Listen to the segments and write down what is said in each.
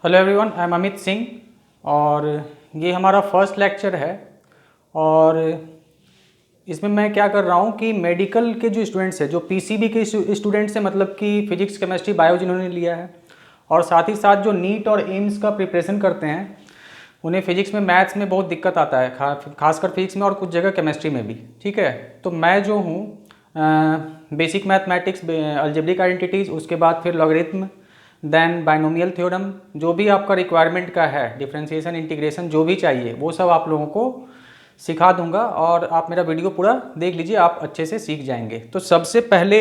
Hello everyone, I am Amit Singh और ये हमारा फर्स्ट लेक्चर है। और इसमें मैं क्या कर रहा हूँ कि मेडिकल के जो स्टूडेंट्स हैं, जो पीसीबी के स्टूडेंट्स हैं, मतलब कि फिजिक्स केमिस्ट्री बायो जिन्होंने लिया है, और साथ ही साथ जो नीट और एम्स का प्रिपरेशन करते हैं, उन्हें फिजिक्स में मैथ्स में बहुत दिक्कत आता है, खासकर फिजिक्स में और कुछ जगह केमिस्ट्री में भी। ठीक है, तो मैं जो हूँ बेसिक मैथमेटिक्स, अलजेब्रिक आइडेंटिटीज़, उसके बाद फिर लॉगरिथम, देन बाइनोमियल थ्योरम, जो भी आपका रिक्वायरमेंट का है, डिफरेंशिएशन, इंटीग्रेशन, जो भी चाहिए वो सब आप लोगों को सिखा दूंगा। और आप मेरा वीडियो पूरा देख लीजिए, आप अच्छे से सीख जाएंगे। तो सबसे पहले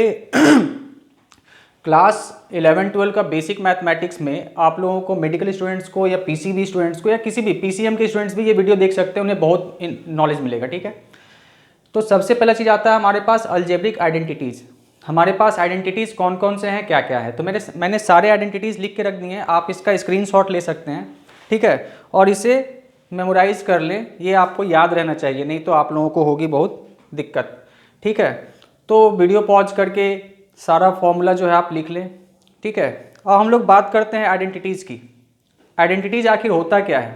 क्लास 11-12 का बेसिक मैथमेटिक्स में आप लोगों को, मेडिकल स्टूडेंट्स को या पीसीबी स्टूडेंट्स को या किसी भी पीसीएम के स्टूडेंट्स भी ये वीडियो देख सकते हैं, उन्हें बहुत नॉलेज मिलेगा। ठीक है, तो सबसे पहला चीज़ आता है हमारे पास अलजेब्रिक आइडेंटिटीज़। हमारे पास आइडेंटिटीज़ कौन कौन से हैं, क्या क्या है, तो मैंने सारे आइडेंटिटीज़ लिख के रख दी हैं। आप इसका स्क्रीनशॉट ले सकते हैं, ठीक है, और इसे मेमोराइज कर लें। ये आपको याद रहना चाहिए, नहीं तो आप लोगों को होगी बहुत दिक्कत। ठीक है, तो वीडियो पॉज करके सारा फॉर्मूला जो है आप लिख लें। ठीक है, और हम लोग बात करते हैं आइडेंटिटीज़ की। आइडेंटिटीज़ आखिर होता क्या है,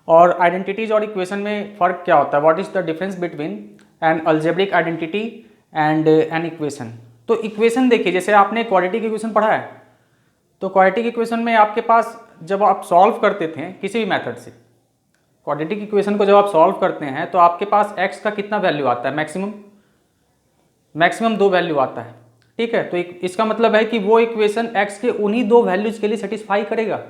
और आइडेंटिटीज और इक्वेशन में फ़र्क क्या होता है, what is the difference between N algebraic identity and an equation. तो इक्वेशन देखिए, जैसे आपने क्वाड्रेटिक इक्वेशन पढ़ा है, तो क्वाड्रेटिक इक्वेशन में आपके पास जब आप सॉल्व करते थे किसी भी मेथड से, क्वाड्रेटिक इक्वेशन को जब आप सॉल्व करते हैं तो आपके पास एक्स का कितना वैल्यू आता है, मैक्सिमम 2 वैल्यू आता है। ठीक है, तो इसका मतलब है कि वो इक्वेशन एक्स के उन्हीं 2 वैल्यूज के लिए सेटिस्फाई करेगा।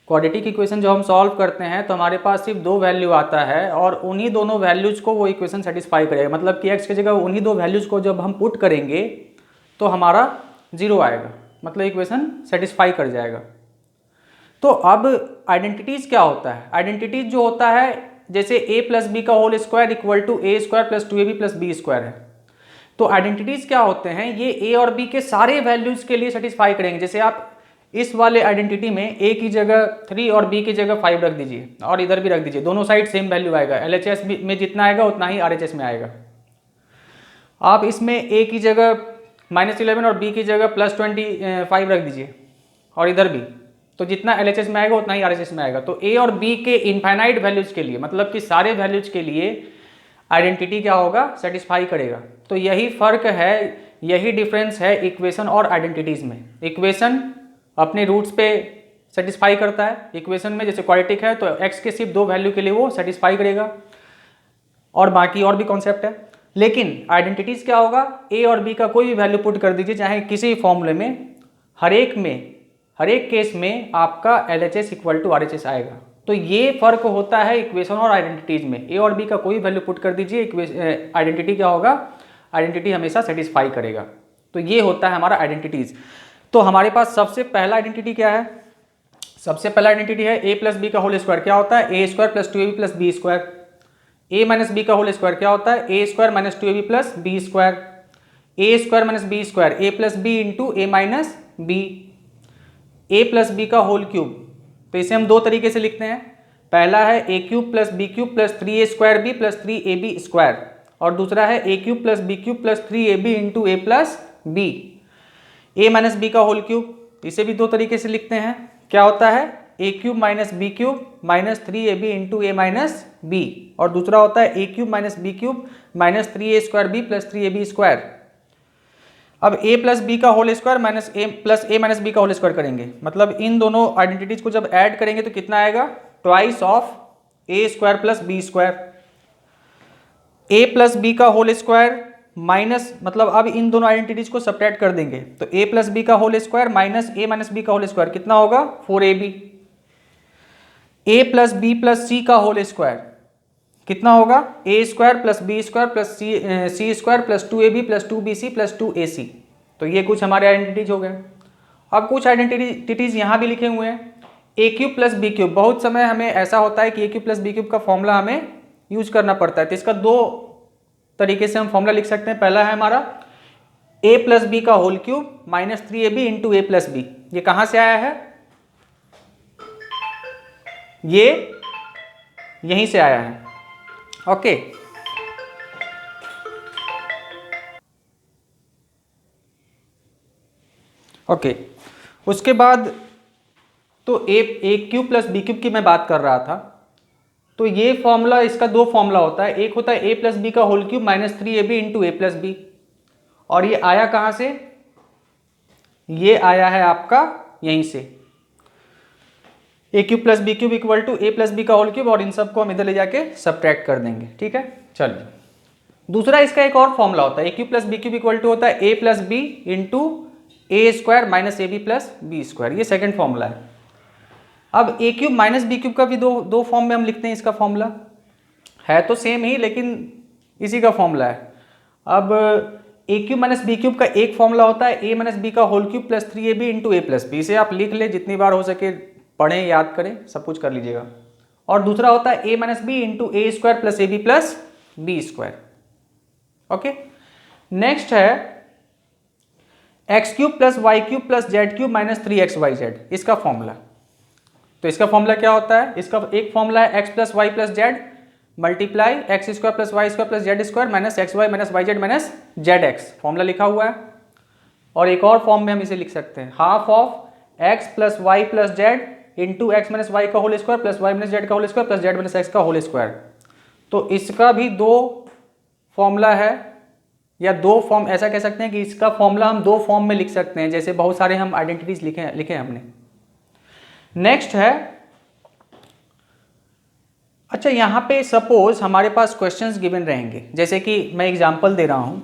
क्वाड्रेटिक इक्वेशन जो हम सॉल्व करते हैं तो हमारे पास सिर्फ 2 वैल्यू आता है, और उन्हीं दोनों वैल्यूज को वो इक्वेशन सेटिस्फाई करेगा। मतलब कि x की जगह उन्हीं 2 वैल्यूज को जब हम पुट करेंगे तो हमारा 0 आएगा, मतलब इक्वेशन सेटिस्फाई कर जाएगा। तो अब आइडेंटिटीज क्या होता है, आइडेंटिटीज जो होता है, जैसे a प्लस बी का whole square equal to a square plus 2ab plus B square है। तो आइडेंटिटीज क्या होते हैं, ये a और b के सारे वैल्यूज के लिए सेटिस्फाई करेंगे। जैसे आप इस वाले आइडेंटिटी में a की जगह 3 और b की जगह 5 रख दीजिए, और इधर भी रख दीजिए, दोनों साइड सेम वैल्यू आएगा। LHS में जितना आएगा उतना ही RHS में आएगा। आप इसमें a की जगह -11 और b की जगह +25 रख दीजिए, और इधर भी, तो जितना LHS में आएगा उतना ही RHS में आएगा। तो a और b के इनफाइनाइट वैल्यूज के लिए, मतलब कि सारे वैल्यूज के लिए आइडेंटिटी क्या होगा, सेटिस्फाई करेगा। तो यही फर्क है, यही डिफरेंस है इक्वेशन और आइडेंटिटीज में। इक्वेशन अपने रूट्स पे सेटिस्फाई करता है। इक्वेशन में जैसे क्वाड्रेटिक है तो x के सिर्फ 2 वैल्यू के लिए वो सेटिस्फाई करेगा, और बाकी और भी कॉन्सेप्ट है। लेकिन आइडेंटिटीज क्या होगा, a और b का कोई भी वैल्यू पुट कर दीजिए, चाहे किसी फॉर्मूले में, हर एक केस में आपका LHS इक्वल टू RHS आएगा। तो ये फर्क होता है इक्वेशन और आइडेंटिटीज में। a और b का कोई वैल्यू पुट कर दीजिए, आइडेंटिटी क्या होगा, आइडेंटिटी हमेशा सेटिस्फाई करेगा। तो ये होता है हमारा आइडेंटिटीज। तो हमारे पास सबसे पहला आइडेंटिटी क्या है, सबसे पहला आइडेंटिटी है a प्लस बी का होल स्क्वायर। क्या होता है, a square plus 2ab plus B square. a minus B का होल स्क्वायर क्या होता है, a square minus 2ab plus B square. a square minus b square, a plus B into a minus b. a plus B का whole cube, तो इसे हम 2 तरीके से लिखते हैं। पहला है a cube plus B cube plus 3a square b plus 3ab square, और दूसरा है a cube plus B cube plus 3ab into A plus b. a minus B का होल क्यूब, इसे भी 2 तरीके से लिखते हैं। क्या होता है, a cube minus B cube minus 3ab into a minus b, और दूसरा होता है a cube minus B cube minus 3a square b plus 3ab square. अब a प्लस बी का whole square minus a plus a minus B का whole square करेंगे, मतलब इन दोनों आइडेंटिटीज को जब ऐड करेंगे तो कितना आएगा, twice of a square plus B square. a plus B का होल स्क्वायर माइनस, मतलब अब इन दोनों आइडेंटिटीज को सब्ट्रैक्ट कर देंगे, तो a प्लस बी का whole square minus A minus B का होल स्क्वायर कितना होगा, 4ab। a plus B plus C का होल स्क्वायर कितना होगा, a square plus B square plus C square plus 2ab plus 2bc plus 2ac। तो ये कुछ हमारे आइडेंटिटीज हो गए। अब कुछ आइडेंटिटीज यहाँ भी लिखे हुए हैं, a cube plus B cube. बहुत समय हमें ऐसा होता है कि a cube plus B cube का फॉर्मूला हमें यूज करना पड़ता है, तो इसका 2 तरीके से हम फॉर्मूला लिख सकते हैं। पहला है हमारा a प्लस बी का whole cube minus 3ab into ए प्लस बी। ये कहाँ से आया है, ये यहीं से आया है। ओके, ओके, उसके बाद तो ए क्यूब प्लस बी क्यूब की मैं बात कर रहा था। तो ये फॉर्मूला, इसका दो फॉर्मूला होता है, एक होता है ए प्लस बी का whole cube minus 3ab into ए प्लस बी, और ये आया कहाँ से, ये आया है आपका यहीं से, A cube plus B cube equal to A plus B का होल क्यूब, और इन सबको हम इधर ले जाके सब्ट्रैक्ट कर देंगे। ठीक है, चलिए दूसरा इसका एक और फॉर्मूला होता है, A cube plus B cube equal to होता है A plus B into A square minus A B plus B square, ये सेकेंड फॉर्मूला है। अब A cube minus B cube का भी दो फॉर्म में हम लिखते हैं, इसका फॉर्मूला है तो सेम ही लेकिन इसी का फॉर्मूला है। अब A cube minus B cube का एक फॉर्मूला होता है ए माइनस बी का whole cube plus 3ab into ए प्लस बी, इसे आप लिख ले, जितनी बार हो सके पढ़ें, याद करें, सब कुछ कर लीजिएगा। और दूसरा होता है A minus B into A square plus A B plus B square. Okay, next है x cube plus Y cube plus Z cube minus 3xyz, इसका फॉर्मूला। तो इसका फॉर्मूला क्या होता है, इसका एक फॉर्मूला है x plus Y plus z multiply x square plus y square plus z square minus x y minus y z minus z x, formula लिखा हुआ है। और एक और फॉर्म में हम इसे लिख सकते हैं, half of X plus Y plus Z into X minus Y का whole square plus Y minus Z का whole square plus Z minus X का होल स्क्वायर। तो इसका भी दो फॉर्मूला है, या दो फॉर्म, ऐसा कह सकते हैं कि इसका फॉर्मूला हम दो फॉर्म में लिख सकते हैं, जैसे बहुत सारे हम आइडेंटिटीज लिखे हमने। नेक्स्ट है, अच्छा यहाँ पे सपोज हमारे पास क्वेश्चंस गिवन रहेंगे, जैसे कि मैं एग्जांपल दे रहा हूं,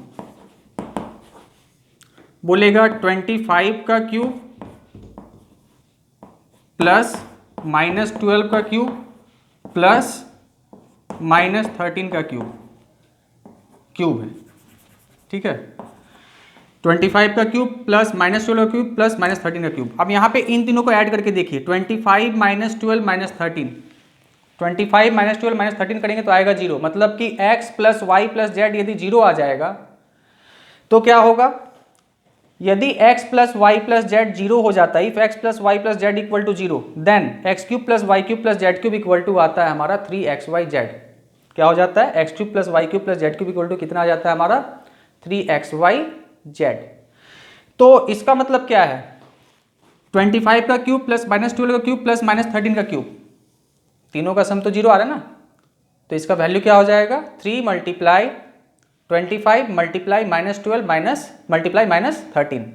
बोलेगा 25 का क्यूब प्लस माइनस 12 का क्यूब प्लस माइनस 13 का क्यूब है। ठीक है, 25 का क्यूब प्लस माइनस 12 का क्यूब प्लस माइनस 13 का क्यूब। अब यहाँ पे इन तीनों को ऐड करके देखिए, 25 माइनस 12 माइनस 13, 25 माइनस 12 माइनस 13 करेंगे तो आएगा 0, मतलब कि x plus Y plus z यदि 0 आ जाएगा तो क्या होगा, यदि x plus Y plus z 0 हो जाता है, if x plus Y plus z equal to 0, then x cube plus Y cube plus Z cube equal to आता है हमारा 3xyz। क्या हो जाता है, x cube plus Y cube plus Z cube equal to कितना आ जाता है हमारा 3xyz। तो इसका मतलब क्या है, 25 का क्यूब प्लस माइनस 12 का क्यूब प्लस माइनस 13 का क्यूब, तीनों का सम तो 0 आ रहा है ना, तो इसका वैल्यू क्या हो जाएगा, 3 multiply 25 multiply minus 12 minus multiply minus 13,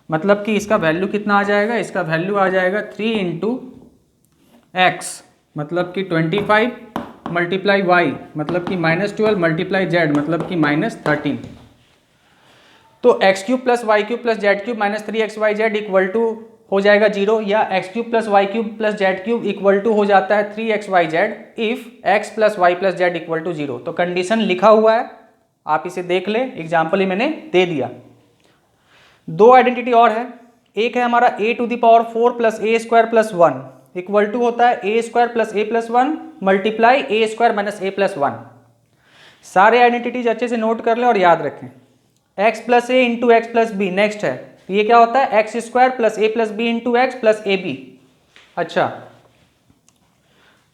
मतलब कि इसका वैल्यू कितना आ जाएगा, इसका वैल्यू आ जाएगा 3 इंटू एक्स, मतलब कि 25 मल्टीप्लाई वाई, मतलब कि माइनस 12 मल्टीप्लाई जेड, मतलब कि माइनस 13। तो x cube plus Y cube plus Z cube minus 3xyz equal to हो जाएगा 0, या x cube plus Y cube plus Z cube equal to हो जाता है 3xyz if x plus Y plus z equal to 0। तो condition लिखा हुआ है, आप इसे देख ले, एग्जाम्पल ही मैंने दे दिया। दो आइडेंटिटी और है, एक है हमारा a to the power 4 plus a square plus 1 equal to होता है a square plus A plus 1 multiply a square minus a plus 1। सारे आइडेंटिटीज अच्छे से नोट कर लें और याद रखें, x plus A into X plus B. Next है, ये क्या होता है, X square plus A plus B into X plus A B. अच्छा,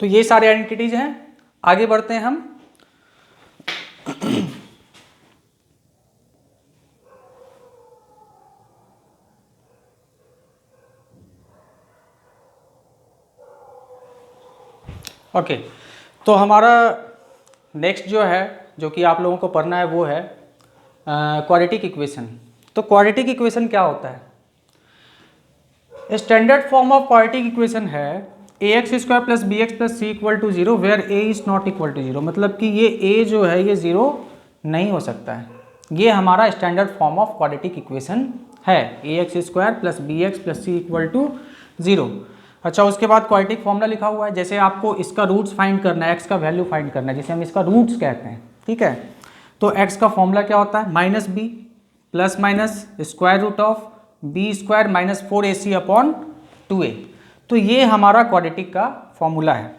तो ये सारे आइडेंटिटीज हैं। आगे बढ़ते हैं हम। ओके, तो हमारा नेक्स्ट जो है, जो कि आप लोगों को पढ़ना है, वो है क्वाड्रेटिक इक्वेशन। तो क्वाड्रेटिक इक्वेशन क्या होता है, standard form of quadratic equation है a x square plus b x plus c equal to 0 where a is not equal to 0, मतलब कि ये ए जो है ये 0 नहीं हो सकता है। ये हमारा standard form of quadratic equation है, a x square plus b x plus c equal to 0। अच्छा, उसके बाद क्वाड्रेटिक फॉर्मूला लिखा हुआ है, जैसे आपको इसका रूट्स फाइंड करना है, एक्स का वैल्यू फाइंड करना है, जिसे हम इसका रूट्स कहते हैं। ठीक है, तो एक्स का फॉर्मूला क्या होता है, minus b plus minus square root of b square minus 4ac upon 2a। तो ये हमारा क्वाड्रेटिक का फॉर्मूला है।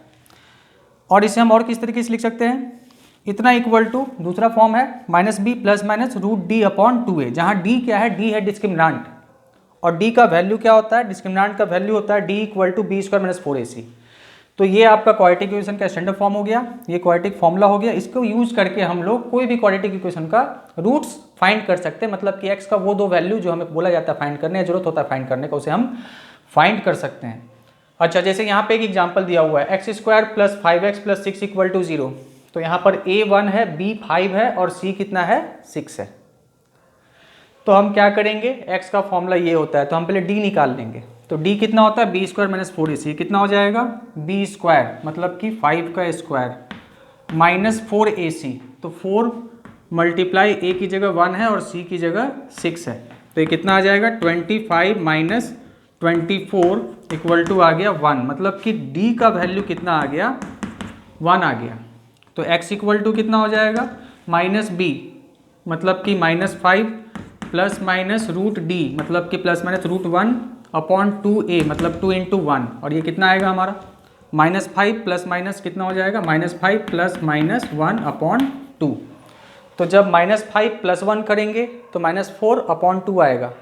और इसे हम और किस तरीके से लिख सकते हैं, इतना इक्वल टू, दूसरा फॉर्म है minus b plus minus root d upon 2a, जहाँ डी क्या है, डी है डिस्क्रिमिनांट, और डी का वैल्यू क्या होता है, डिस्क्रिमिनांट का वैल्यू होता है d equal to b square minus 4ac। तो ये आपका क्वाड्रेटिक इक्वेशन का स्टैंडर्ड फॉर्म हो गया, ये क्वाड्रेटिक फॉर्मूला हो गया। इसको यूज करके हम लोग कोई भी क्वाड्रेटिक इक्वेशन का रूट्स फाइंड कर सकते हैं, मतलब कि एक्स का वो दो वैल्यू जो हमें बोला जाता है फाइंड करने, जरूरत होता है फाइंड करने का, उसे हम फाइंड कर सकते हैं। अच्छा, जैसे यहाँ पे एक एग्जांपल दिया हुआ है x² + 5x + 6 = 0, तो यहाँ पर a 1 है, b 5 है और c कितना है 6 है। तो हम क्या करेंगे, x का फॉर्मूला ये होता है, तो हम पहले d निकाल लेंगे। तो d कितना होता है b² - 4ac, कितना हो जाएगा b² मतलब कि 5 का स्क्वायर माइनस 4ac, तो 4 मल्टीप्लाई a की जगह 1 है और c की जगह 6 है, तो ये कितना आ जाएगा 25 माइनस 24 इक्वल टू आ गया 1, मतलब कि d का वैल्यू कितना आ गया 1 आ गया। तो x इक्वल टू कितना हो जाएगा माइनस b मतलब कि -5 प्लस माइनस रूट d मतलब कि प्लस माइनस √1 अपॉन 2a मतलब 2 × 1, और ये कितना आएगा हमारा -5 प्लस माइनस कितना हो जाएगा -5 प्लस माइनस 1 अपॉन 2। तो जब -5 + 1 करेंगे तो -4 अपॉन 2 आएगा,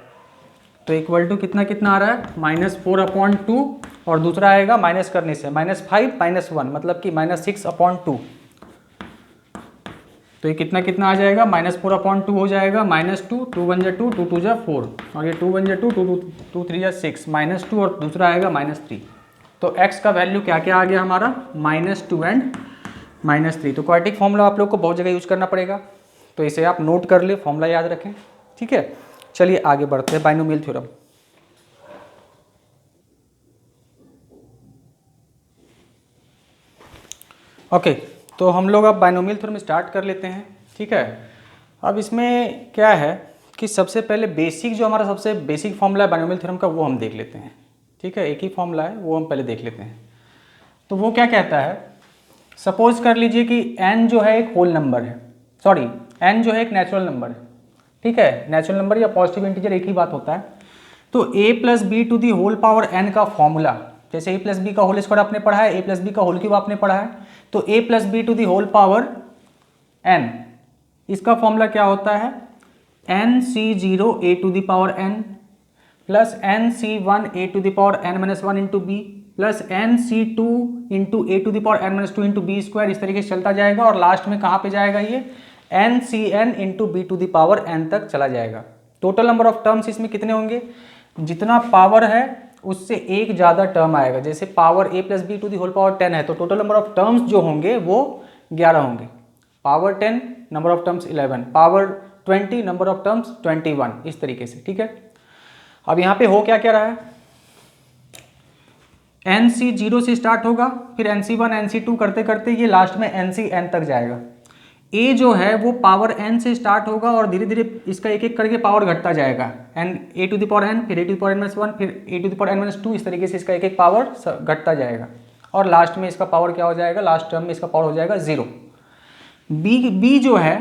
तो इक्वल टू कितना कितना आ रहा है -4 अपॉन 2, और दूसरा आएगा माइनस करने से -5 - 1 मतलब कि -6 अपॉन 2, तो ये कितना कितना आ जाएगा -4 अपॉन 2 हो जाएगा -2, 2 × 1 = 2, 2 × 2 = 4, और ये 2 × 1 = 2, 2 × 3 = 6, -2 और दूसरा आएगा -3। तो x का वैल्यू क्या क्या आ गया हमारा -2 एंड -3। तो क्वाड्रेटिक फॉर्मूला आप लोग को बहुत जगह यूज करना पड़ेगा, तो इसे आप नोट कर ले, फॉर्मूला याद रखें, ठीक है। चलिए आगे बढ़ते हैं, बाइनोमियल थ्योरम। ओके, तो हम लोग अब बाइनोमियल थ्योरम स्टार्ट कर लेते हैं, ठीक है। अब इसमें क्या है कि सबसे पहले बेसिक जो हमारा सबसे बेसिक फॉर्मूला है बाइनोमियल थ्योरम का, वो हम देख लेते हैं, ठीक है। एक ही फॉर्मूला है, वो हम पहले देख लेते हैं। तो वो क्या कहता है, सपोज कर लीजिए कि n जो है एक होल नंबर है, सॉरी n जो है एक नेचुरल नंबर है, ठीक है। नेचुरल नंबर या पॉजिटिव इंटीजर एक ही बात होता है। तो a + b⁴ n का फॉर्मूला, जैसे a + b का होल स्क्वायर आपने पढ़ा है, a + b का होल क्यूब आपने पढ़ा है, तो a + b⁴ n, इसका फॉर्मूला क्या होता है nc0 a⁴n plus nc1 a⁴n - 1 × b plus nc2 × a⁴n - 2 × b², इस तरीके से चलता जाएगा, और लास्ट में कहाँ पे जाएगा ये ncn × b⁴n तक चला जाएगा। टोटल नंबर ऑफ टर्म्स इसमें कितने होंगे, जितना पावर है उससे एक ज़्यादा टर्म आएगा। जैसे पावर a + b⁴ 10 है, तो टोटल नंबर ऑफ टर्म्स जो होंगे वो 11 होंगे। Power 10 number of terms 11, power 20 number of terms 21, इस तरीके से, ठीक है। अब यहाँ पे हो क्या क्या रहा है, nc0 से स्टार्ट होगा, फिर nc1 nc2 करते करते ये लास्ट में ncn तक जाएगा। a जो है वो पावर n से स्टार्ट होगा और धीरे धीरे इसका एक एक करके पावर घटता जाएगा, a⁴n फिर a⁴n - 1 फिर a⁴n - 2, इस तरीके से इसका एक एक पावर घटता जाएगा, और लास्ट में इसका पावर क्या हो जाएगा, लास्ट टर्म में इसका पावर हो जाएगा 0। b जो है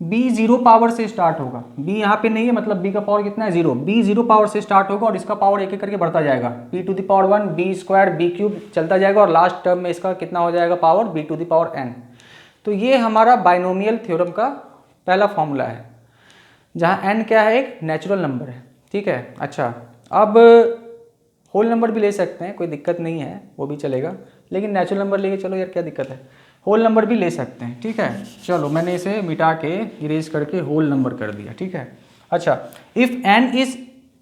b 0 पावर से स्टार्ट होगा, b यहाँ पे नहीं है, मतलब b का पावर कितना है 0, b 0 पावर से स्टार्ट होगा और इसका पावर एक एक करके बढ़ता जाएगा, b⁴1 b² b³ चलता जाएगा, और लास्ट टर्म में इसका कितना हो जाएगा पावर b⁴n। तो ये हमारा बाइनोमियल थ्योरम का पहला फॉर्मूला है, जहाँ n क्या है एक नेचुरल नंबर है, ठीक है। अच्छा, अब होल नंबर भी ले सकते हैं, कोई दिक्कत नहीं है, वो भी चलेगा, लेकिन नेचुरल नंबर लेके चलो यार, क्या दिक्कत है, होल नंबर भी ले सकते हैं, ठीक है। चलो मैंने इसे मिटा के इरेज करके होल नंबर कर दिया, ठीक है। अच्छा, if n is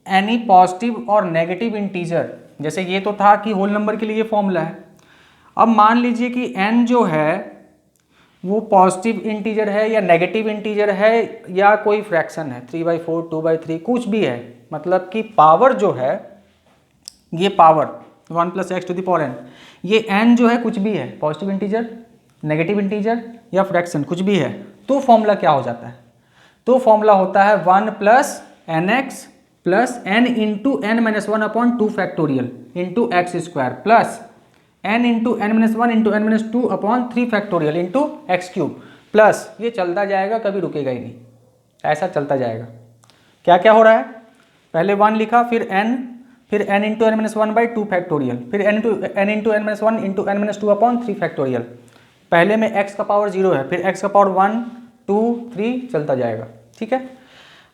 any positive और नेगेटिव इंटीजर, जैसे ये तो था कि होल नंबर के लिए फॉर्मूला है। अब मान लीजिए कि n जो है वो पॉजिटिव इंटीजर है या नेगेटिव इंटीजर है या कोई फ्रैक्शन है, 3/4 2/3 कुछ भी है, मतलब कि पावर जो है ये पावर 1 + x⁴n, ये n जो है कुछ भी है, पॉजिटिव इंटीजर नेगेटिव इंटीजर या फ्रैक्शन कुछ भी है, तो फॉर्मूला क्या हो जाता है, तो फॉर्मूला होता है 1 + nx plus n × n-1/2 factorial into x² plus n × n-1 × n-2/3 factorial into x³ plus, ये चलता जाएगा, कभी रुकेगा ही नहीं, ऐसा चलता जाएगा। क्या क्या हो रहा है, पहले 1 लिखा, फिर n × n-1/2 फैक्टोरियल, फिर n × n-1 × n-2/3 फैक्टोरियल। पहले में x का पावर 0 है, फिर x का पावर 1 2 3 चलता जाएगा, ठीक है।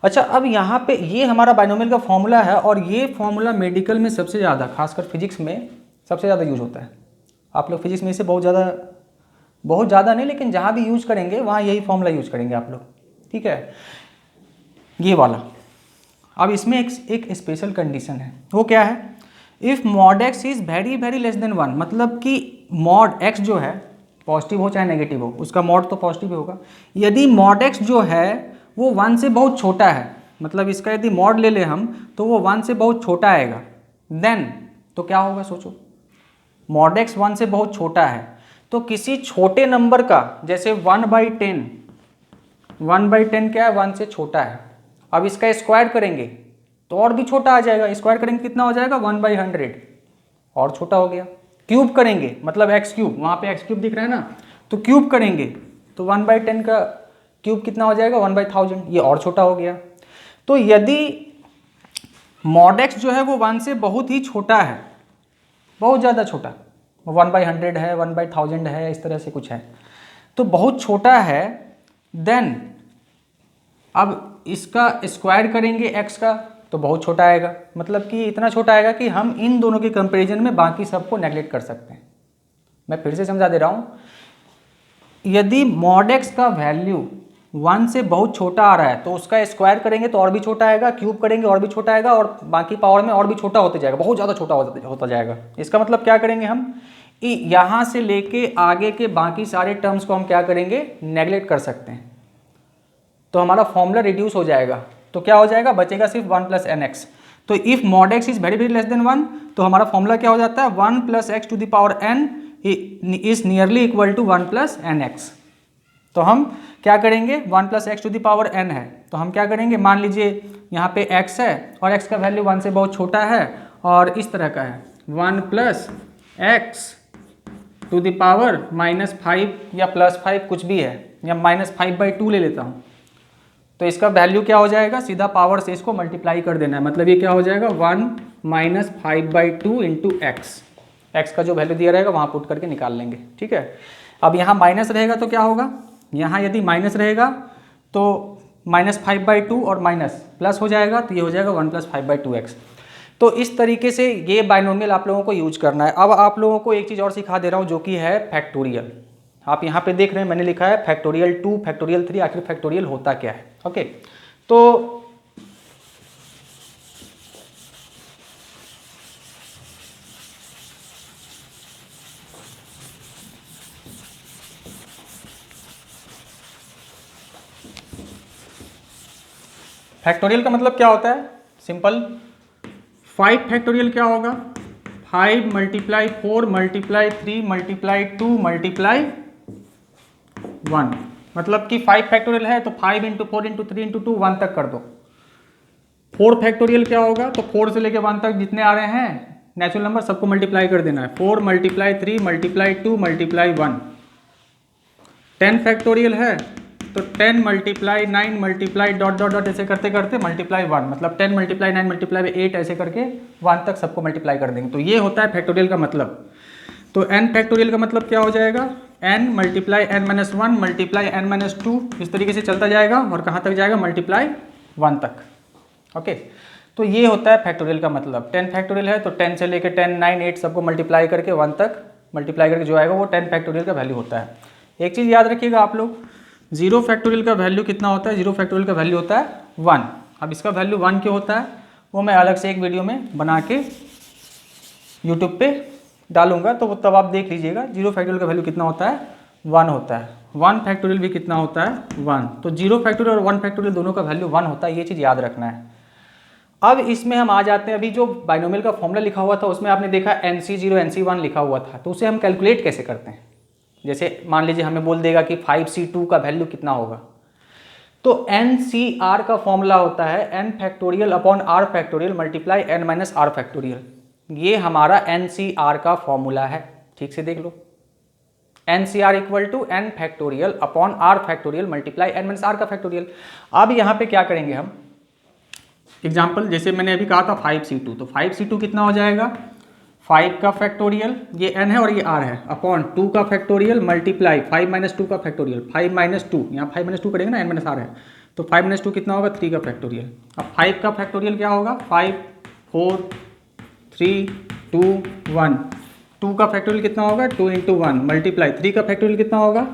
अच्छा, अब यहाँ पे ये हमारा बाइनोमियल का फॉर्मूला है, और ये फॉर्मूला मेडिकल में सबसे ज़्यादा, खासकर फिजिक्स में सबसे ज़्यादा यूज होता है। आप लोग फिजिक्स में इसे बहुत ज़्यादा नहीं, लेकिन जहाँ भी यूज करेंगे वहाँ यही फॉर्मूला यूज करेंगे आप लोग, ठीक है, ये वाला। अब इसमें एक स्पेशल कंडीशन है, वो क्या है, if mod x is very very less then 1, मतलब कि मॉड एक्स जो है पॉजिटिव हो चाहे नेगेटिव हो, उसका मॉड तो पॉजिटिव ही होगा। यदि मॉड एक्स जो है वो 1 से बहुत छोटा है, मतलब इसका यदि मॉड ले ले हम तो वो 1 से बहुत छोटा आएगा, देन तो क्या होगा सोचो, मॉड एक्स 1 से बहुत छोटा है तो किसी छोटे नंबर का, जैसे 1/10, 1/10 क्या है, 1 से छोटा है। अब इसका स्क्वायर करेंगे तो और भी छोटा आ जाएगा, स्क्वायर करेंगे कितना हो जाएगा 1/100, और छोटा हो गया। क्यूब करेंगे मतलब एक्स क्यूब, वहाँ पे एक्स क्यूब दिख रहा है ना, तो क्यूब करेंगे तो 1/10 का क्यूब कितना हो जाएगा 1/1000, ये और छोटा हो गया। तो यदि मॉड एक्स जो है वो 1 से बहुत ही छोटा है, बहुत ज़्यादा छोटा, 1/100 है, 1/1000 है, इस तरह से कुछ है, तो बहुत छोटा है, देन अब इसका स्क्वायर करेंगे एक्स का तो बहुत छोटा आएगा, मतलब कि इतना छोटा आएगा कि हम इन दोनों के कंपैरिजन में बाकी सबको नेगलेक्ट कर सकते हैं। मैं फिर से समझा दे रहा हूँ, यदि मॉड एक्स का वैल्यू 1 से बहुत छोटा आ रहा है तो उसका स्क्वायर करेंगे तो और भी छोटा आएगा, क्यूब करेंगे और भी छोटा आएगा, और बाकी पावर में और भी छोटा होते जाएगा, बहुत ज़्यादा छोटा होता जाएगा। इसका मतलब क्या करेंगे हम, यहाँ से लेके आगे के बाकी सारे टर्म्स को हम क्या करेंगे, नेगलेक्ट कर सकते हैं, तो हमारा फॉर्मूला रिड्यूस हो जाएगा। तो क्या हो जाएगा, बचेगा सिर्फ 1 + nx। तो if mod x is very very less then 1 तो हमारा फॉर्मूला क्या हो जाता है, 1 + x⁴n is nearly equal to 1 + nx। तो हम क्या करेंगे, 1 + x⁴n है तो हम क्या करेंगे, मान लीजिए यहाँ पे x है और x का वैल्यू 1 से बहुत छोटा है और इस तरह का है, 1 + x⁻−5 या +5 कुछ भी है, या -5/2 ले लेता हूँ, तो इसका वैल्यू क्या हो जाएगा, सीधा पावर से इसको मल्टीप्लाई कर देना है, मतलब ये क्या हो जाएगा 1 - 5/2 × x का जो वैल्यू दिया रहेगा वहाँ पुट करके निकाल लेंगे, ठीक है। अब यहाँ माइनस रहेगा तो क्या होगा, यहाँ यदि माइनस रहेगा तो -5/2 और माइनस प्लस हो जाएगा, तो ये हो जाएगा 1 + 5/2x। तो इस तरीके से ये बाइनोमियल आप लोगों को यूज करना है। अब आप लोगों को एक चीज़ और सिखा दे रहा हूँ जो कि है फैक्टोरियल। आप यहाँ पे देख रहे हैं मैंने लिखा है फैक्टोरियल 2, फैक्टोरियल 3, आखिर फैक्टोरियल होता क्या है। ओके, तो फैक्टोरियल का मतलब क्या होता है, सिंपल, 5 फैक्टोरियल क्या होगा, 5 × 4 × 3 × 2 × 1, मतलब कि 5 फैक्टोरियल है तो 5 × 4 × 3 × 2 1 तक कर दो। 4 फैक्टोरियल क्या होगा, तो 4 से लेके 1 तक जितने आ रहे हैं नेचुरल नंबर सबको मल्टीप्लाई कर देना है, 4 × 3 × 2 × 1। 10 फैक्टोरियल है तो 10 × 9 .. ऐसे करते करते ×1, मतलब 10 × 9 × 8 ऐसे करके 1 तक सबको मल्टीप्लाई कर देंगे। तो ये होता है फैक्टोरियल का मतलब। तो n फैक्टोरियल का मतलब क्या हो जाएगा, n × n - 1 × n - 2, इस तरीके से चलता जाएगा और कहाँ तक जाएगा, ×1 तक। ओके, तो ये होता है फैक्टोरियल का मतलब। 10 फैक्टोरियल है तो 10 से लेकर 10, 9, 8 सबको मल्टीप्लाई करके 1 तक मल्टीप्लाई करके जो आएगा वो 10 फैक्टोरियल का वैल्यू होता है। एक चीज़ याद रखिएगा आप लोग, 0 फैक्टोरियल का वैल्यू कितना होता है, 0 फैक्टोरियल का वैल्यू होता है 1। अब इसका वैल्यू 1 क्यों होता है वो मैं अलग से एक वीडियो में बना के यूट्यूब पे डालूंगा, तो वो तब आप देख लीजिएगा। 0 फैक्टोरियल का वैल्यू कितना होता है, 1 होता है। 1 फैक्टोरियल भी कितना होता है, 1। तो 0 फैक्टोरियल और 1 फैक्टोरियल दोनों का वैल्यू 1 होता है, ये चीज़ याद रखना है। अब इसमें हम आ जाते हैं, अभी जो बाइनोमियल का फॉर्मूला लिखा हुआ था उसमें आपने देखा NC0 NC1 लिखा हुआ था, तो उसे हम कैलकुलेट कैसे करते हैं। जैसे मान लीजिए हमें बोल देगा कि 5C2 का वैल्यू कितना होगा, तो NCR का फॉर्मूला होता है n factorial upon r factorial multiply n - r factorial. ये हमारा NCR का फॉर्मूला है, ठीक से देख लो। NCR = n factorial upon r factorial multiply n - r का फैक्टोरियल। अब यहाँ पे क्या करेंगे हम, एग्जाम्पल जैसे मैंने अभी कहा था 5C2, तो 5C2 कितना हो जाएगा, 5 का फैक्टोरियल, ये n है और ये r है, अपॉन 2 का फैक्टोरियल मल्टीप्लाई 5 - 2 का फैक्टोरियल, 5 - 2, यहाँ 5 - 2 करेंगे ना, n - r है, तो 5 - 2 कितना होगा, 3 का फैक्टोरियल। अब 5 का फैक्टोरियल क्या होगा, 5, 4, 3, 2, 1। 2 का फैक्टोरियल कितना होगा, 2 × 1 मल्टीप्लाई 3 का फैक्टोरियल कितना होगा,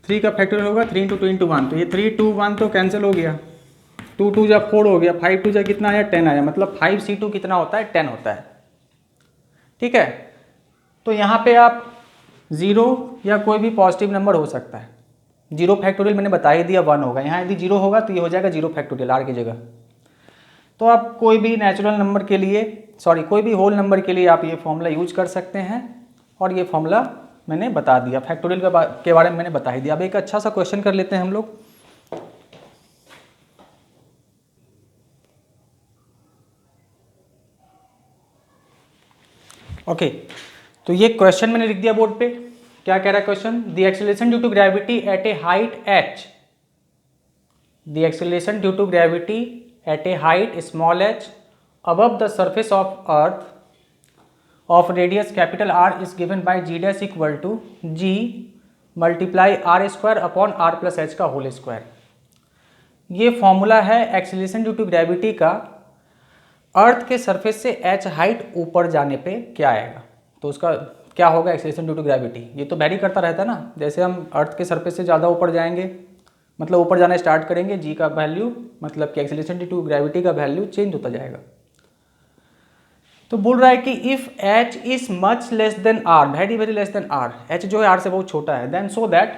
3 का फैक्टोरियल होगा 3 × 2 × 1, तो ये 3, 2, 1 तो कैंसिल हो गया, 2 2 जा 4 हो गया, 5 2 जा कितना आया, 10 आया, मतलब 5C2 कितना होता है, 10 होता है। ठीक है। तो यहाँ पे आप 0 या कोई भी पॉजिटिव नंबर हो सकता है। 0 फैक्टोरियल मैंने बता ही दिया 1 होगा, यहाँ यदि 0 होगा तो ये हो जाएगा 0 फैक्टोरियल r की जगह। तो आप कोई भी नेचुरल नंबर के लिए कोई भी होल नंबर के लिए आप ये फॉर्मूला यूज कर सकते हैं, और ये फॉर्मूला मैंने बता दिया, फैक्टोरियल के बारे में मैंने बता ही दिया। अब एक अच्छा सा क्वेश्चन कर लेते हैं हम लोग। ओके, तो ये क्वेश्चन मैंने लिख दिया बोर्ड पे। क्या कह रहा है question? The acceleration due to gravity at a height h, the acceleration due to gravity at a height small h above the surface of earth of radius capital R is given by g dash equal to g multiply r square upon r plus h का whole square. ये formula है acceleration due to gravity का अर्थ के surface से h height ऊपर जाने पे क्या आएगा। तो उसका क्या होगा एक्सेलरेशन ड्यू टू ग्रेविटी? ये तो वेरी करता रहता है ना, जैसे हम अर्थ के सरफेस से ज़्यादा ऊपर जाएंगे मतलब ऊपर जाना स्टार्ट करेंगे, जी का वैल्यू मतलब कि एक्सेलरेशन ड्यू टू ग्रेविटी का वैल्यू चेंज होता जाएगा। तो बोल रहा है कि if h is much less than r, very very less than r, h जो है r से बहुत छोटा है, then so that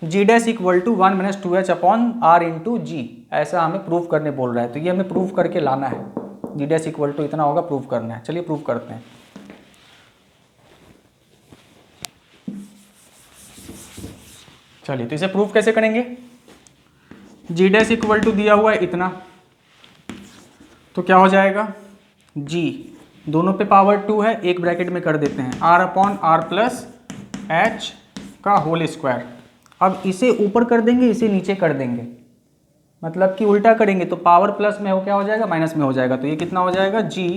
g dash equal to 1 minus 2h upon r into g, ऐसा हमें प्रूव करने बोल रहा है। तो ये हमें प्रूव करके लाना है, g डैश इक्वल टू इतना होगा, प्रूव करना है। चलिए प्रूव करते हैं। चलिए तो इसे प्रूव कैसे करेंगे? g डैश इक्वल टू दिया हुआ है इतना, तो क्या हो जाएगा g, दोनों पे पावर 2 है, एक ब्रैकेट में कर देते हैं, r upon r plus h का होल स्क्वायर। अब इसे ऊपर कर देंगे, इसे नीचे कर देंगे, मतलब कि उल्टा करेंगे तो पावर प्लस में हो क्या हो जाएगा, माइनस में हो जाएगा। तो ये कितना हो जाएगा, g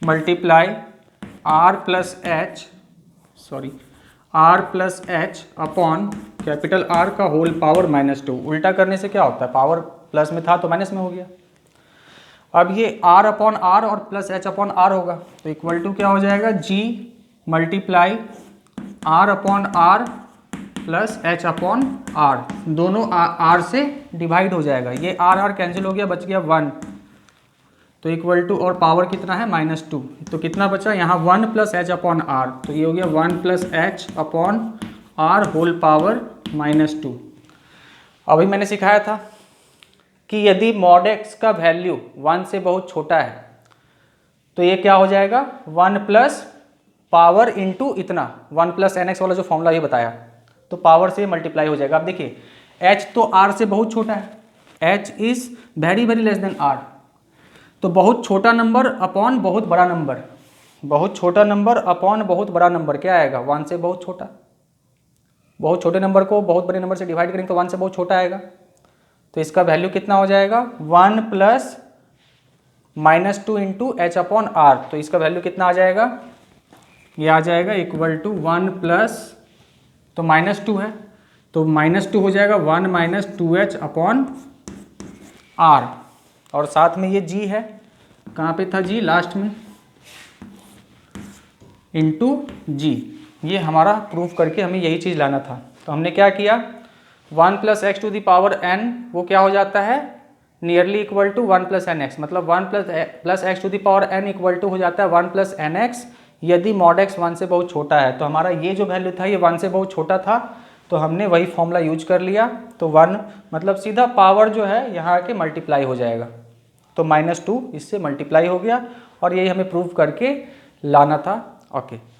multiply r plus h upon capital R का होल पावर -2। उल्टा करने से क्या होता है, पावर प्लस में था तो माइनस में हो गया। अब ये r अपॉन r और प्लस h अपॉन r होगा, तो इक्वल टू क्या हो जाएगा, g multiply r upon r plus h upon r, दोनों r से डिवाइड हो जाएगा, ये r कैंसिल हो गया, बच गया 1, तो इक्वल टू और पावर कितना है -2, तो कितना बचा यहाँ 1 प्लस h अपॉन r, तो ये हो गया 1 plus h upon r whole power -2। अभी मैंने सिखाया था कि यदि मॉड x का वैल्यू 1 से बहुत छोटा है तो ये क्या हो जाएगा, 1 प्लस पावर इंटू इतना, 1 प्लस nx वाला जो फॉर्मूला ये बताया, तो पावर से मल्टीप्लाई हो जाएगा। अब देखिए h तो r से बहुत छोटा है, h is very very less than r, तो बहुत छोटा नंबर अपॉन बहुत बड़ा नंबर, बहुत छोटा नंबर अपॉन बहुत बड़ा नंबर क्या आएगा, 1 से बहुत छोटा। बहुत छोटे नंबर को बहुत बड़े नंबर से डिवाइड करेंगे तो 1 से बहुत छोटा आएगा, तो इसका वैल्यू कितना हो जाएगा, 1 plus -2 into h upon r, तो इसका वैल्यू कितना आ जाएगा, ये आ जाएगा इक्वल टू 1 प्लस, तो -2 है तो -2 हो जाएगा 1 माइनस 2h अपॉन आर, और साथ में ये g है, कहाँ पे था g, लास्ट में, इंटू g। ये हमारा प्रूफ करके हमें यही चीज़ लाना था। तो हमने क्या किया, 1 plus x to the power n वो क्या हो जाता है, nearly equal to 1 plus n x, मतलब 1 plus x to the power n equal to हो जाता है 1 प्लस एन एक्स, यदि मॉड x 1 से बहुत छोटा है। तो हमारा ये जो वैल्यू था ये 1 से बहुत छोटा था, तो हमने वही फॉर्मूला यूज कर लिया, तो 1 मतलब सीधा पावर जो है यहाँ आके मल्टीप्लाई हो जाएगा, तो -2 इससे मल्टीप्लाई हो गया, और यही हमें प्रूव करके लाना था। ओके।